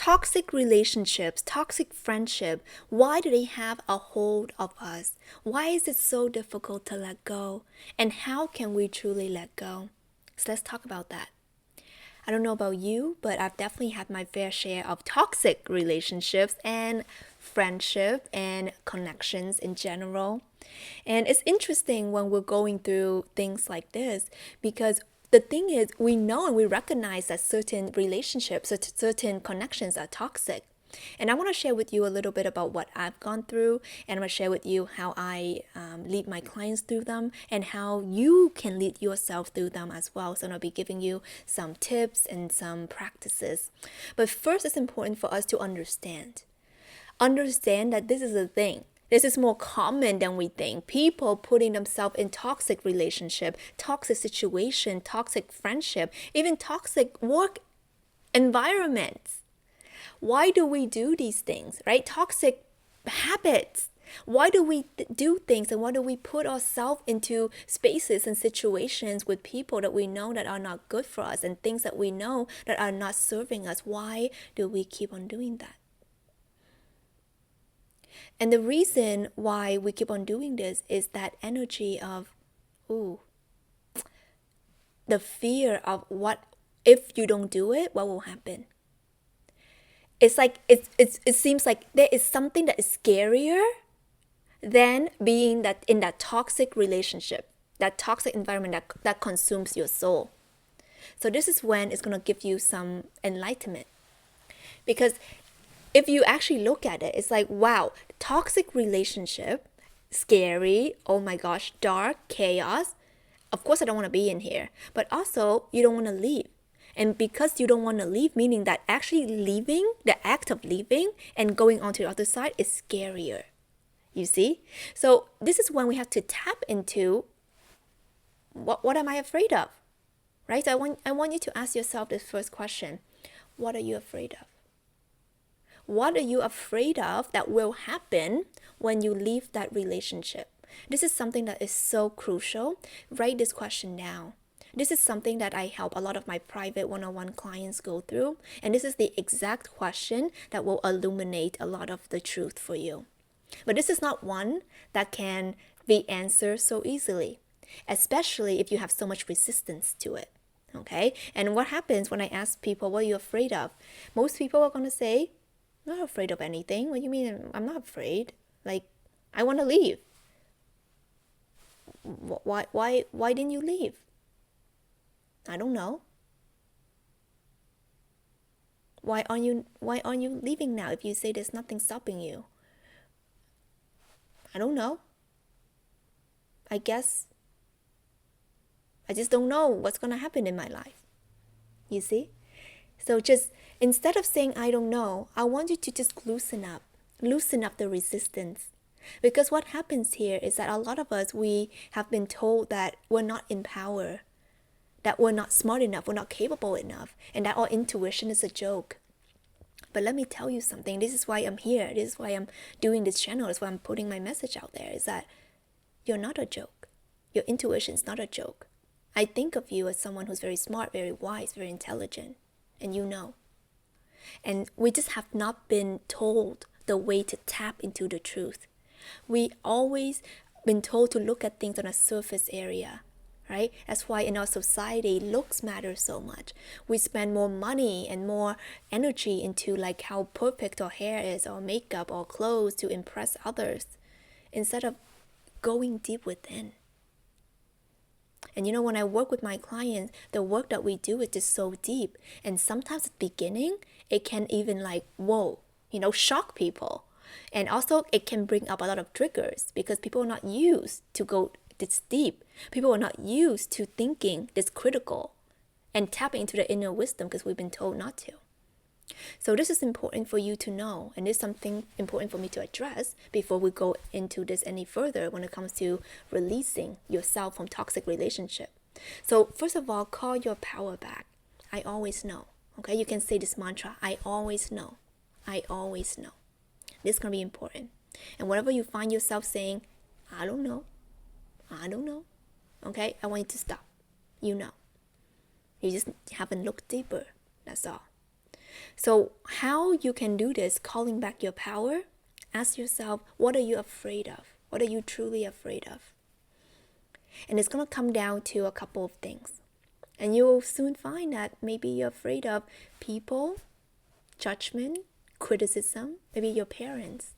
Toxic relationships, toxic friendship, why do they have a hold of us? Why is it so difficult to let go? And how can we truly let go? So let's talk about that. I don't know about you, but I've definitely had my fair share of toxic relationships and friendship and connections in general. And it's interesting when we're going through things like this because the thing is, we know and we recognize that certain relationships, certain connections are toxic. And I want to share with you a little bit about what I've gone through, and I'm going to share with you how I lead my clients through them and how you can lead yourself through them as well. So I'll be giving you some tips and some practices. But first, it's important for us to understand that this is a thing. This is more common than we think. People putting themselves in toxic relationship, toxic situation, toxic friendship, even toxic work environments. Why do we do these things, right? Toxic habits. Why do we do things, and why do we put ourselves into spaces and situations with people that we know that are not good for us and things that we know that are not serving us? Why do we keep on doing that? And the reason why we keep on doing this is that energy of, the fear of what if you don't do it, what will happen? It's like it seems like there is something that is scarier than being that in that toxic relationship, that toxic environment that consumes your soul. So this is when it's going to give you some enlightenment. Because if you actually look at it, it's like, wow, toxic relationship, scary, oh my gosh, dark, chaos. Of course, I don't want to be in here. But also, you don't want to leave. And because you don't want to leave, meaning that actually leaving, the act of leaving and going on to the other side is scarier. You see? So this is when we have to tap into what am I afraid of? Right? So I want you to ask yourself this first question. What are you afraid of? What are you afraid of that will happen when you leave that relationship? This is something that is so crucial. Write this question down. This is something that I help a lot of my private one-on-one clients go through. And this is the exact question that will illuminate a lot of the truth for you. But this is not one that can be answered so easily, especially if you have so much resistance to it. Okay? And what happens when I ask people, what are you afraid of? Most people are going to say, I'm not afraid of anything. What do you mean? I'm not afraid. Like, I want to leave. Why didn't you leave? I don't know. Why aren't you leaving now if you say there's nothing stopping you? I don't know. I guess I just don't know what's going to happen in my life. You see? So just instead of saying I don't know, I want you to just loosen up the resistance. Because what happens here is that a lot of us, we have been told that we're not in power, that we're not smart enough, we're not capable enough, and that our intuition is a joke. But let me tell you something. This is why I'm here. This is why I'm doing this channel. This is why I'm putting my message out there, is that you're not a joke. Your intuition is not a joke. I think of you as someone who's very smart, very wise, very intelligent, and you know. And we just have not been told the way to tap into the truth. We always been told to look at things on a surface area, right? That's why in our society, looks matter so much. We spend more money and more energy into like how perfect our hair is, or makeup, or clothes to impress others, instead of going deep within. And you know, when I work with my clients, the work that we do is just so deep. And sometimes at the beginning, it can even like, whoa, shock people. And also it can bring up a lot of triggers because people are not used to go this deep. People are not used to thinking this critical and tapping into the inner wisdom because we've been told not to. So this is important for you to know, and it's something important for me to address before we go into this any further when it comes to releasing yourself from toxic relationship. So first of all, call your power back. I always know. Okay, you can say this mantra, I always know. I always know. This is going to be important. And whatever you find yourself saying, I don't know. Okay, I want you to stop. You know. You just haven't looked deeper. That's all. So how you can do this, calling back your power, ask yourself, what are you afraid of? What are you truly afraid of? And it's going to come down to a couple of things. And you will soon find that maybe you're afraid of people, judgment, criticism, maybe your parents.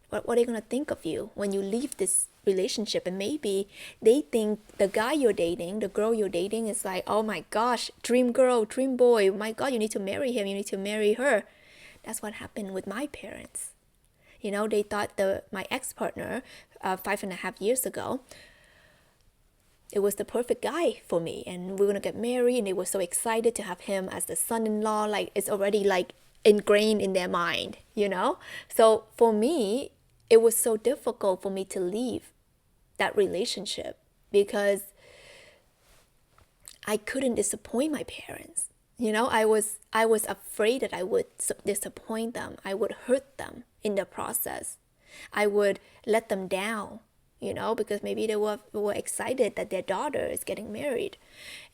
What are they going to think of you when you leave this relationship? And maybe they think the guy you're dating, the girl you're dating is like, oh my gosh, dream girl, dream boy, my God, you need to marry him, you need to marry her. That's what happened with my parents. You know, they thought my ex-partner 5.5 years ago, it was the perfect guy for me, and we were gonna get married, and they were so excited to have him as the son-in-law. Like, it's already like ingrained in their mind, you know. So for me, it was so difficult for me to leave that relationship because I couldn't disappoint my parents. You know, I was afraid that I would disappoint them. I would hurt them in the process. I would let them down, you know, because maybe they were excited that their daughter is getting married.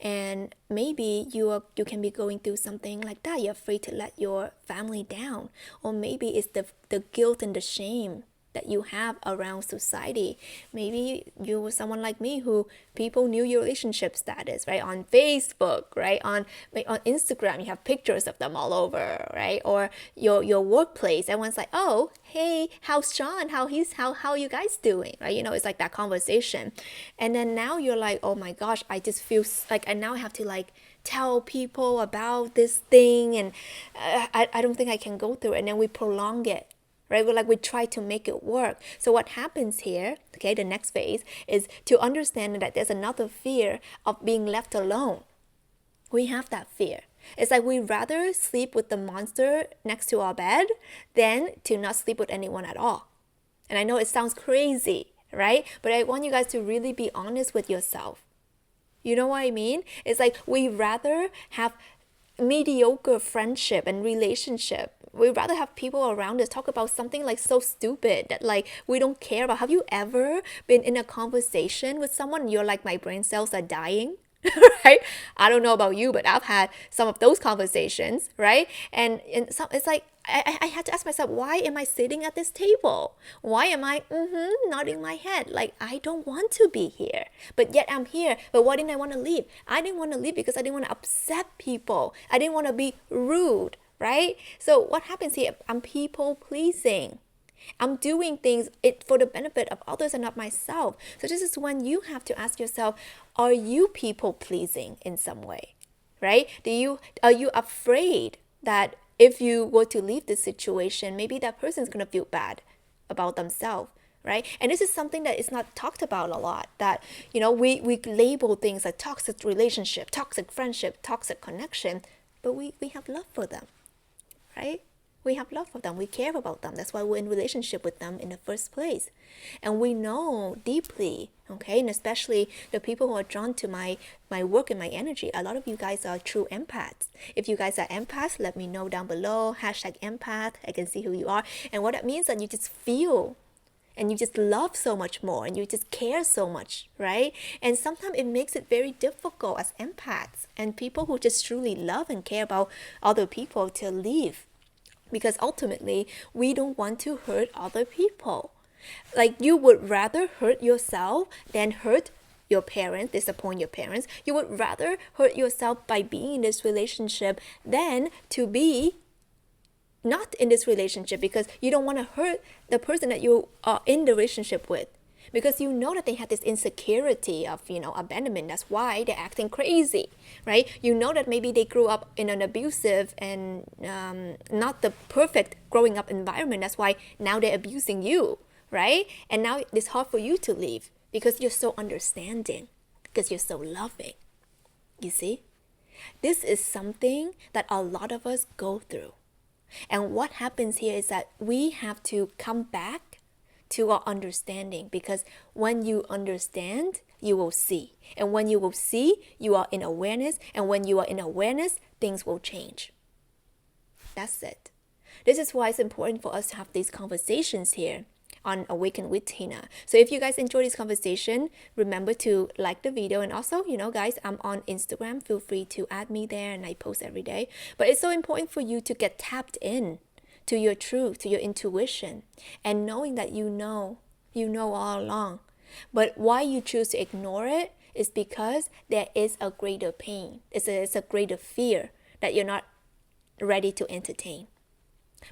And maybe you can be going through something like that. You're afraid to let your family down. Or maybe it's the guilt and the shame that you have around society. Maybe you were someone like me who people knew your relationship status, right? On Facebook, right? On Instagram, you have pictures of them all over, right? Or your workplace, everyone's like, oh, hey, how's Sean? How are you guys doing? Right? You know, it's like that conversation. And then now you're like, oh my gosh, I just feel like, and now I have to like tell people about this thing, and I don't think I can go through it. And then we prolong it. Right? We try to make it work. So what happens here, okay, the next phase is to understand that there's another fear of being left alone. We have that fear. It's like we'd rather sleep with the monster next to our bed than to not sleep with anyone at all. And I know it sounds crazy, right? But I want you guys to really be honest with yourself. You know what I mean? It's like we'd rather have mediocre friendship and relationship. We'd rather have people around us talk about something like so stupid that like we don't care about. Have you ever been in a conversation with someone and you're like, my brain cells are dying? Right? I don't know about you, but I've had some of those conversations, right? And it's like I had to ask myself, why am I sitting at this table? Why am I nodding my head? Like, I don't want to be here, but yet I'm here. But why didn't I want to leave? I didn't want to leave because I didn't want to upset people. I didn't want to be rude, right? So what happens here? I'm people pleasing. I'm doing things for the benefit of others and not myself. So this is when you have to ask yourself, are you people pleasing in some way, right? Are you afraid that if you were to leave this situation, maybe that person's going to feel bad about themselves, right? And this is something that is not talked about a lot, that, you know, we label things like toxic relationship, toxic friendship, toxic connection, but we have love for them, right? We have love for them. We care about them. That's why we're in relationship with them in the first place. And we know deeply, okay? And especially the people who are drawn to my work and my energy. A lot of you guys are true empaths. If you guys are empaths, let me know down below. #empath. I can see who you are. And what that means is that you just feel and you just love so much more and you just care so much, right? And sometimes it makes it very difficult as empaths and people who just truly love and care about other people to leave. Because ultimately, we don't want to hurt other people. Like, you would rather hurt yourself than hurt your parents, disappoint your parents. You would rather hurt yourself by being in this relationship than to be not in this relationship, because you don't want to hurt the person that you are in the relationship with. Because you know that they have this insecurity of, you know, abandonment. That's why they're acting crazy, right? You know that maybe they grew up in an abusive and not the perfect growing up environment. That's why now they're abusing you, right? And now it's hard for you to leave because you're so understanding, because you're so loving. You see? This is something that a lot of us go through. And what happens here is that we have to come back to our understanding, because when you understand, you will see. And when you will see, you are in awareness. And when you are in awareness, things will change. That's it. This is why it's important for us to have these conversations here on Awaken with Tina. So if you guys enjoy this conversation, remember to like the video. And also, guys, I'm on Instagram. Feel free to add me there, and I post every day. But it's so important for you to get tapped in to your truth, to your intuition, and knowing that you know all along. But why you choose to ignore it is because there is a greater pain. It's a greater fear that you're not ready to entertain.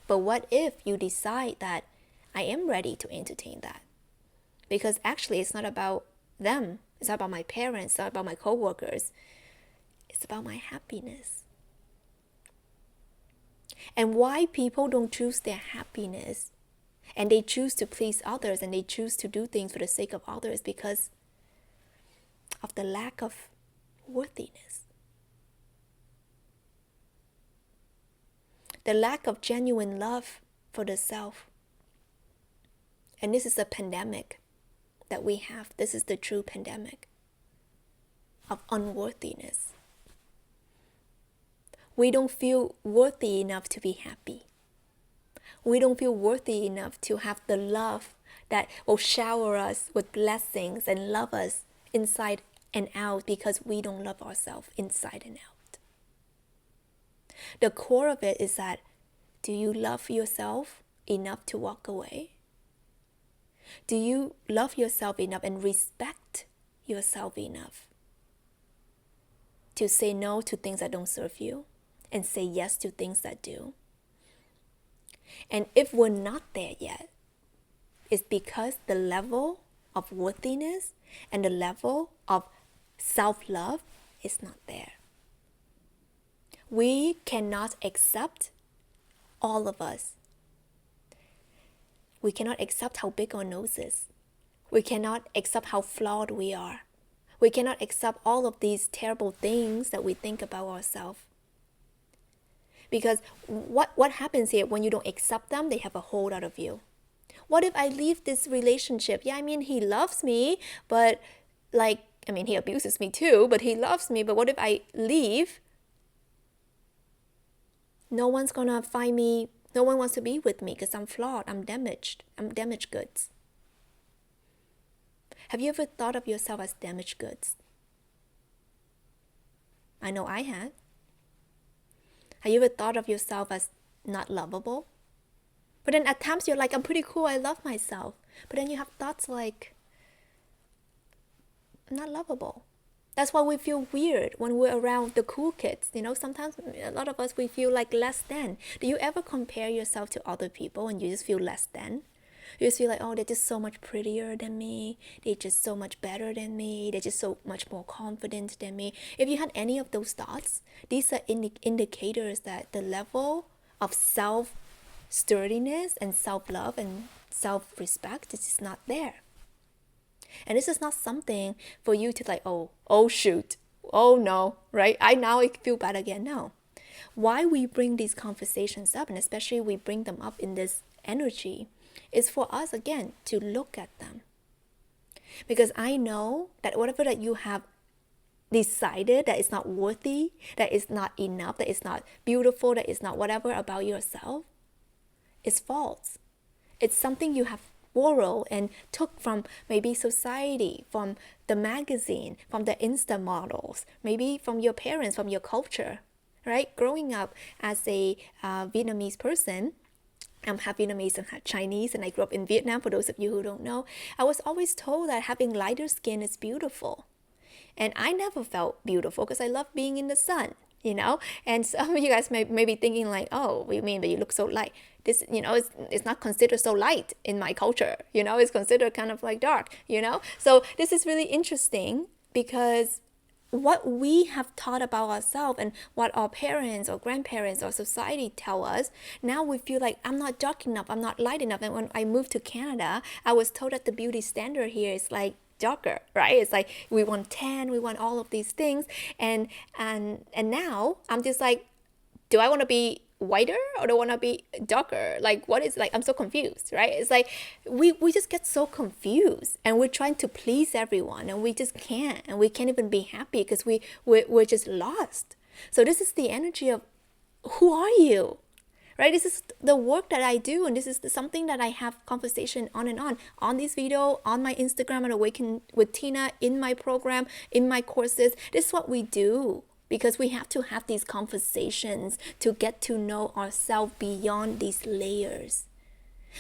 But what if you decide that I am ready to entertain that? Because actually it's not about them. It's not about my parents. It's not about my coworkers. It's about my happiness. And why people don't choose their happiness and they choose to please others and they choose to do things for the sake of others, because of the lack of worthiness. The lack of genuine love for the self. And this is a pandemic that we have. This is the true pandemic of unworthiness. We don't feel worthy enough to be happy. We don't feel worthy enough to have the love that will shower us with blessings and love us inside and out, because we don't love ourselves inside and out. The core of it is that, do you love yourself enough to walk away? Do you love yourself enough and respect yourself enough to say no to things that don't serve you and say yes to things that do? And if we're not there yet, it's because the level of worthiness and the level of self-love is not there. We cannot accept all of us. We cannot accept how big our nose is. We cannot accept how flawed we are. We cannot accept all of these terrible things that we think about ourselves. Because what happens here when you don't accept them, they have a hold out of you. What if I leave this relationship? Yeah, I mean, he loves me, but he abuses me too, but he loves me. But what if I leave? No one's gonna find me. No one wants to be with me because I'm flawed. I'm damaged. I'm damaged goods. Have you ever thought of yourself as damaged goods? I know I had. Have you ever thought of yourself as not lovable? But then at times you're like, I'm pretty cool, I love myself. But then you have thoughts like, I'm not lovable. That's why we feel weird when we're around the cool kids. Sometimes a lot of us, we feel like less than. Do you ever compare yourself to other people and you just feel less than? You just feel like, oh, they're just so much prettier than me. They're just so much better than me. They're just so much more confident than me. If you had any of those thoughts, these are indicators that the level of self-sturdiness and self-love and self-respect is just not there. And this is not something for you to like, oh shoot, oh no, right? I feel bad again. No. Why we bring these conversations up, and especially we bring them up in this energy, is for us, again, to look at them. Because I know that whatever that you have decided that is not worthy, that is not enough, that is not beautiful, that is not whatever about yourself, is false. It's something you have borrowed and took from maybe society, from the magazine, from the Insta models, maybe from your parents, from your culture, right? Growing up as a Vietnamese person, I'm half Vietnamese and half Chinese, and I grew up in Vietnam. For those of you who don't know, I was always told that having lighter skin is beautiful. And I never felt beautiful because I love being in the sun, And some of you guys may be thinking like, oh, what do you mean, but you look so light? This, it's not considered so light in my culture, It's considered kind of like dark, So this is really interesting because what we have taught about ourselves and what our parents or grandparents or society tell us, now we feel like I'm not dark enough, I'm not light enough. And when I moved to Canada, I was told that the beauty standard here is like darker, right? It's like we want tan, we want all of these things. And now I'm just like, do I want to be whiter or do I want to be darker? Like, what is, like, I'm so confused, right? It's like we just get so confused and we're trying to please everyone and we just can't, and we can't even be happy because we're just lost. So this is the energy of, who are you, right? This is the work that I do, and this is something that I have conversation on and on this video, on my Instagram at Awaken with Tina, in my program, in my courses. This is what we do, because we have to have these conversations to get to know ourselves beyond these layers,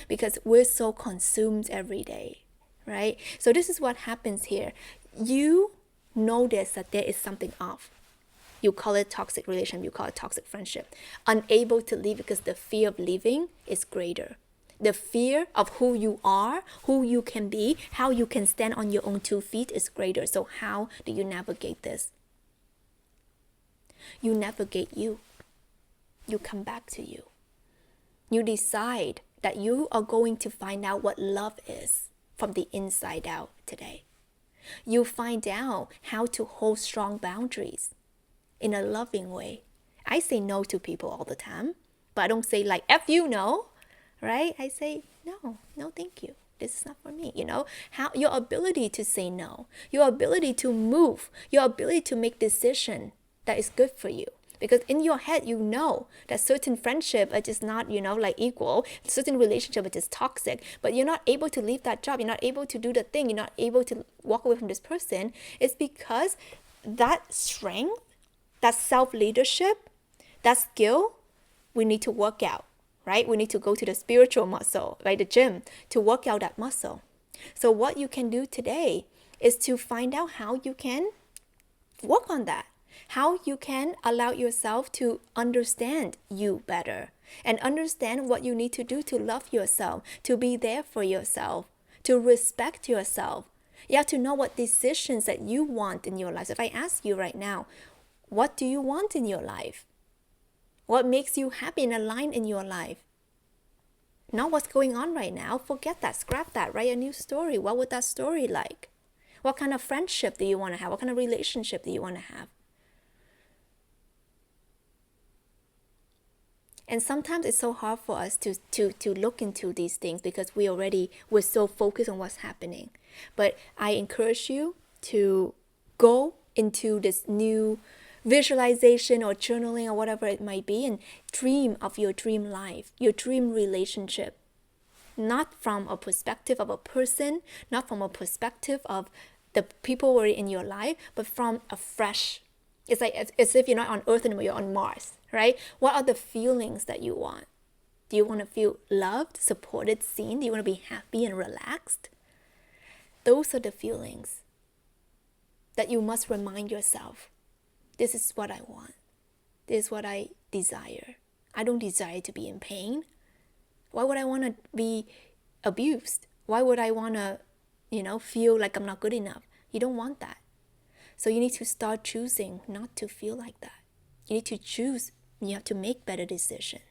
because we're so consumed every day, right? So this is what happens here. You notice that there is something off. You call it toxic relationship, you call it toxic friendship. Unable to leave because the fear of leaving is greater. The fear of who you are, who you can be, how you can stand on your own 2 feet is greater. So how do you navigate this? You navigate you. You come back to you. You decide that you are going to find out what love is from the inside out today. You find out how to hold strong boundaries in a loving way. I say no to people all the time, but I don't say like, F you, no, right? I say, no, thank you. This is not for me, How your ability to say no, your ability to move, your ability to make decision that is good for you. Because in your head, you know that certain friendship are just not, like equal. Certain relationship are just toxic. But you're not able to leave that job. You're not able to do the thing. You're not able to walk away from this person. It's because that strength, that self-leadership, that skill, we need to work out, right? We need to go to the spiritual muscle, right? The gym, to work out that muscle. So what you can do today is to find out how you can work on that. How you can allow yourself to understand you better and understand what you need to do to love yourself, to be there for yourself, to respect yourself. You have to know what decisions that you want in your life. So if I ask you right now, what do you want in your life? What makes you happy and aligned in your life? Not what's going on right now. Forget that. Scrap that. Write a new story. What would that story like? What kind of friendship do you want to have? What kind of relationship do you want to have? And sometimes it's so hard for us to look into these things because we're so focused on what's happening. But I encourage you to go into this new visualization or journaling or whatever it might be and dream of your dream life, your dream relationship. Not from a perspective of a person, not from a perspective of the people who are in your life, but from a fresh. It's like as if you're not on Earth anymore, you're on Mars, right? What are the feelings that you want? Do you want to feel loved, supported, seen? Do you want to be happy and relaxed? Those are the feelings that you must remind yourself. This is what I want. This is what I desire. I don't desire to be in pain. Why would I want to be abused? Why would I want to, feel like I'm not good enough? You don't want that. So you need to start choosing not to feel like that. You need to choose. You have to make better decisions.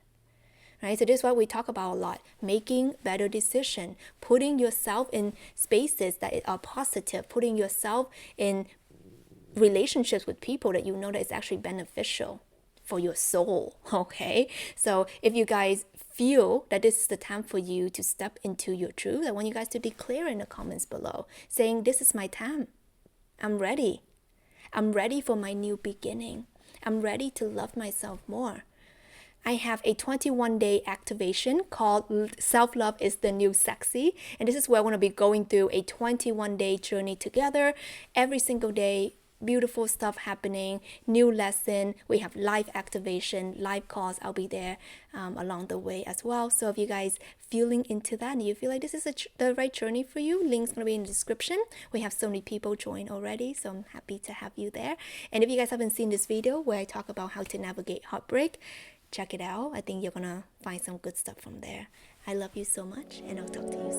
Right? So this is what we talk about a lot. Making better decisions. Putting yourself in spaces that are positive. Putting yourself in relationships with people that you know that is actually beneficial for your soul. Okay? So if you guys feel that this is the time for you to step into your truth, I want you guys to declare in the comments below, saying, this is my time. I'm ready. I'm ready for my new beginning. I'm ready to love myself more. I have a 21-day activation called Self-Love is the New Sexy. And this is where I want to be going through a 21-day journey together. Every single day, beautiful stuff happening, new lesson. We have live activation, live calls. I'll be there along the way as well. So if you guys feeling into that and you feel like this is the right journey for you, link's going to be in the description. We have so many people join already, so I'm happy to have you there. And if you guys haven't seen this video where I talk about how to navigate heartbreak, check it out. I think you're going to find some good stuff from there. I love you so much, and I'll talk to you soon.